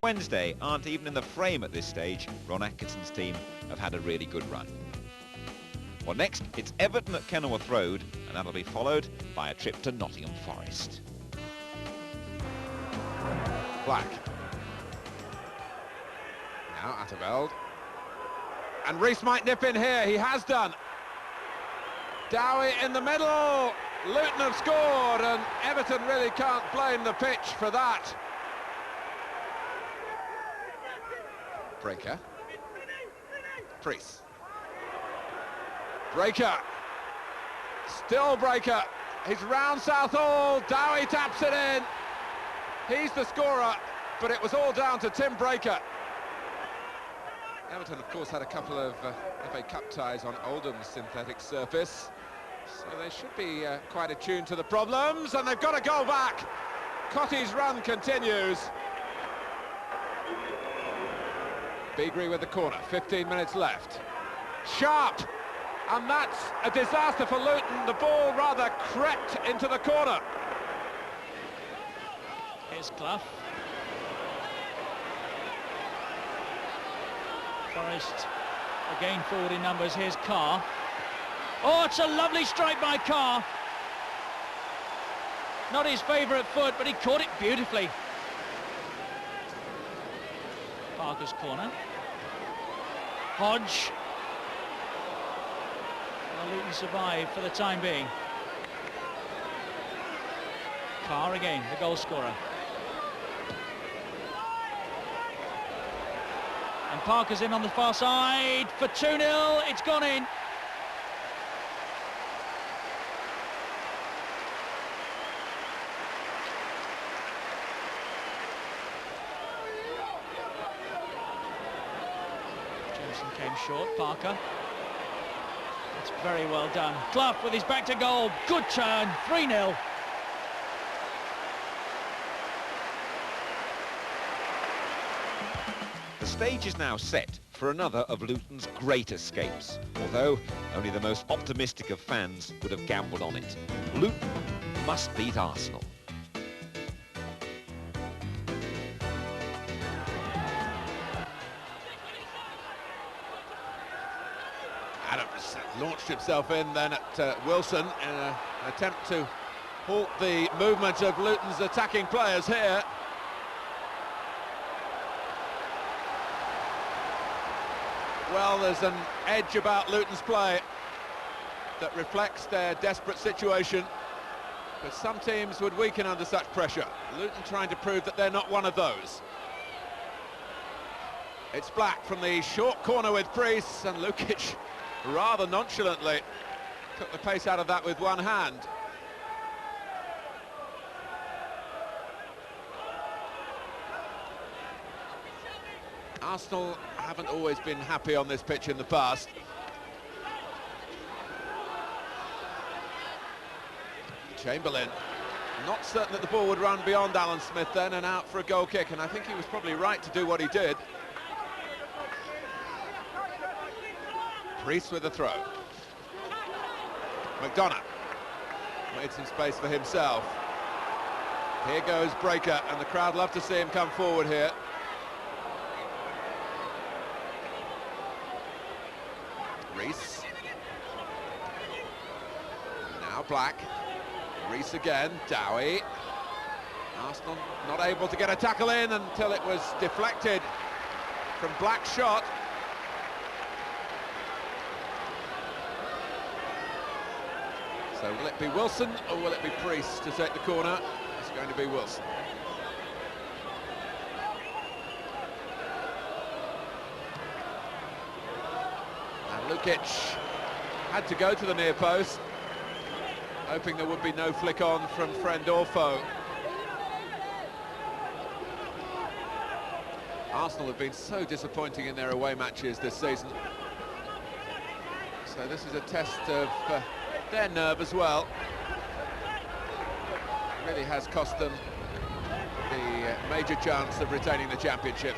Wednesday aren't even in the frame at this stage. Ron Atkinson's team have had a really good run. Well, next, it's Everton at Kenilworth Road, and that'll be followed by a trip to Nottingham Forest. Black. Now Atterveld. And Rees might nip in here, he has done. Dowie in the middle. Luton have scored, and Everton really can't blame the pitch for that. Breaker. Priest. Breaker. Still Breaker. He's round Southall. Dowie taps it in. He's the scorer, but it was all down to Tim Breaker. Everton, of course, had a couple of FA Cup ties on Oldham's synthetic surface, so they should be quite attuned to the problems, and they've got a goal back. Cotty's run continues. Beagrie with the corner, 15 minutes left. Sharp, and that's a disaster for Luton. The ball rather crept into the corner. Here's Clough. Forest again forward in numbers. Here's Carr. Oh, it's a lovely strike by Carr. Not his favourite foot, but he caught it beautifully. Parker's corner. Hodge. Well, Luton survive for the time being. Carr again, the goal scorer. And Parker's in on the far side for 2-0. It's gone in. Jameson came short. Parker. It's very well done. Clough with his back to goal. Good turn. 3-0. The stage is now set for another of Luton's great escapes, although only the most optimistic of fans would have gambled on it. Luton must beat Arsenal. Adams launched himself in then at Wilson in an attempt to halt the movement of Luton's attacking players here. Well, there's an edge about Luton's play that reflects their desperate situation, but some teams would weaken under such pressure. Luton trying to prove that they're not one of those. It's Black from the short corner with Priest, and Lukic rather nonchalantly took the pace out of that with one hand. Arsenal haven't always been happy on this pitch in the past. Chamberlain, not certain that the ball would run beyond Alan Smith then, and out for a goal kick, and I think he was probably right to do what he did. Priest with the throw. McDonough made some space for himself. Here goes Breaker, and the crowd love to see him come forward here. Rees. Now Black. Rees again. Dowie. Arsenal not able to get a tackle in until it was deflected from Black's shot. So will it be Wilson or will it be Priest to take the corner? It's going to be Wilson. Lukic had to go to the near post, hoping there would be no flick on from friend or foe. Arsenal have been so disappointing in their away matches this season. So this is a test of their nerve as well. It really has cost them the major chance of retaining the championship.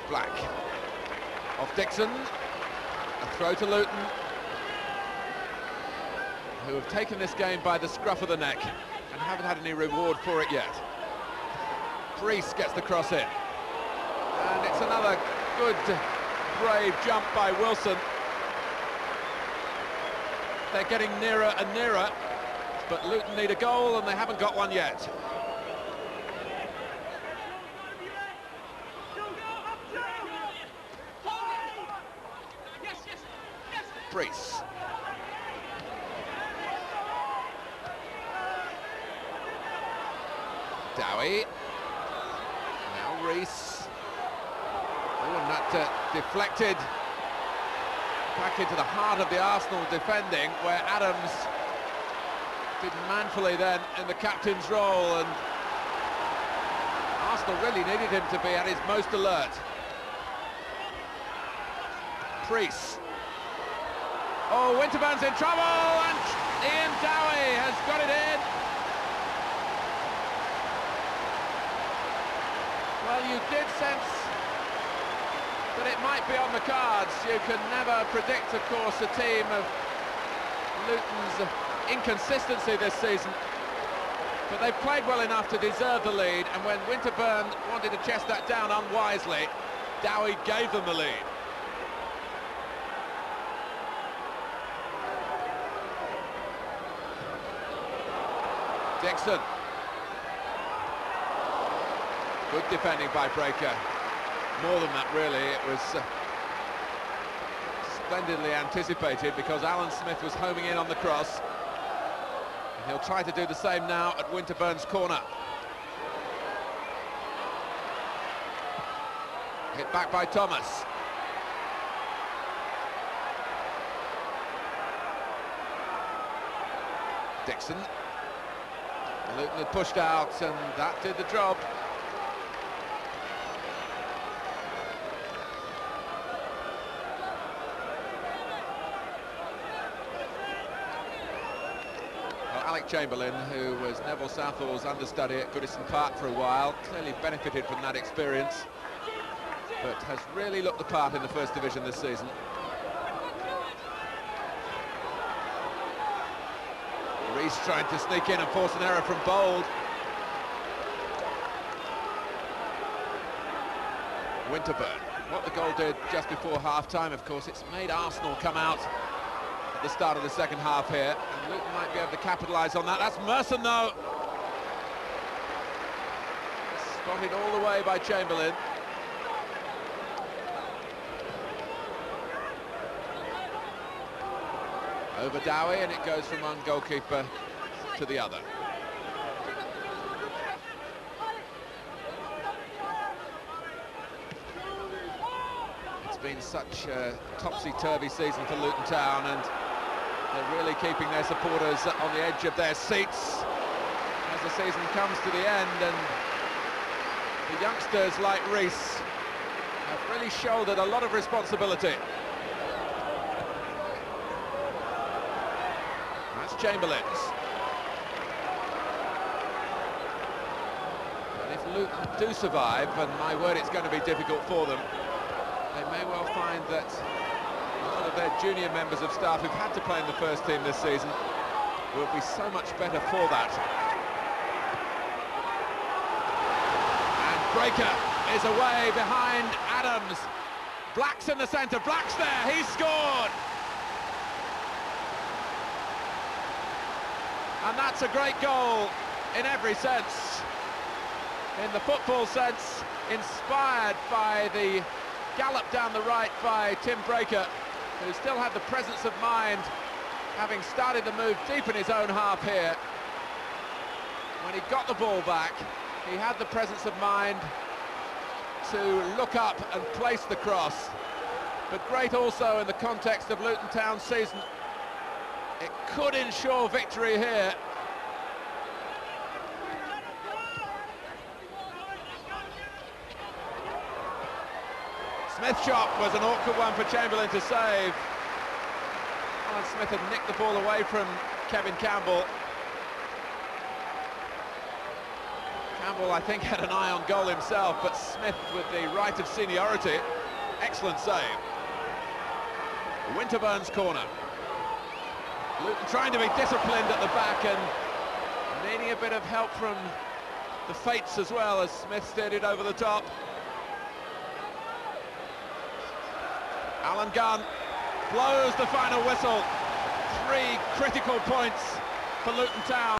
Black. Off Dixon. A throw to Luton, who have taken this game by the scruff of the neck and haven't had any reward for it yet. Brees gets the cross in. And it's another good, brave jump by Wilson. They're getting nearer and nearer, but Luton need a goal and they haven't got one yet. Brees. Dowie. Now Rees. Oh, and that deflected back into the heart of the Arsenal defending, where Adams did manfully then in the captain's role, and Arsenal really needed him to be at his most alert. Brees. Oh, Winterburn's in trouble, and Iain Dowie has got it in. Well, you did sense that it might be on the cards. You can never predict, of course, a team of Luton's inconsistency this season. But they've played well enough to deserve the lead, and when Winterburn wanted to chest that down unwisely, Dowie gave them the lead. Dixon. Good defending by Breaker. More than that, really. It was splendidly anticipated because Alan Smith was homing in on the cross. And he'll try to do the same now at Winterburn's corner. Hit back by Thomas. Dixon. Luton had pushed out, and that did the job. Well, Alec Chamberlain, who was Neville Southall's understudy at Goodison Park for a while, clearly benefited from that experience, but has really looked the part in the First Division this season. Rees trying to sneak in and force an error from Bold. Winterburn. What the goal did just before half-time, of course, it's made Arsenal come out at the start of the second half here, and Luton might be able to capitalise on that. That's Merson, though. Spotted all the way by Chamberlain. Over Dowie, and it goes from one goalkeeper to the other. It's been such a topsy-turvy season for Luton Town, and they're really keeping their supporters on the edge of their seats as the season comes to the end, and the youngsters like Rees have really shouldered a lot of responsibility. Chamberlain's. And if Luton do survive, and my word, it's going to be difficult for them, they may well find that a lot of their junior members of staff who've had to play in the first team this season will be so much better for that. And Breaker is away behind Adams. Black's in the centre, Black's there, he's scored! And that's a great goal in every sense. In the football sense, inspired by the gallop down the right by Tim Breaker, who still had the presence of mind, having started the move deep in his own half here. When he got the ball back, he had the presence of mind to look up and place the cross. But great also in the context of Luton Town's season. It could ensure victory here. Smith's shot was an awkward one for Chamberlain to save. Alan Smith had nicked the ball away from Kevin Campbell. Campbell, I think, had an eye on goal himself, but Smith, with the right of seniority, excellent save. Winterburn's corner. Luton trying to be disciplined at the back and needing a bit of help from the fates as well, as Smith steered it over the top. Alan Gunn blows the final whistle. 3 critical points for Luton Town.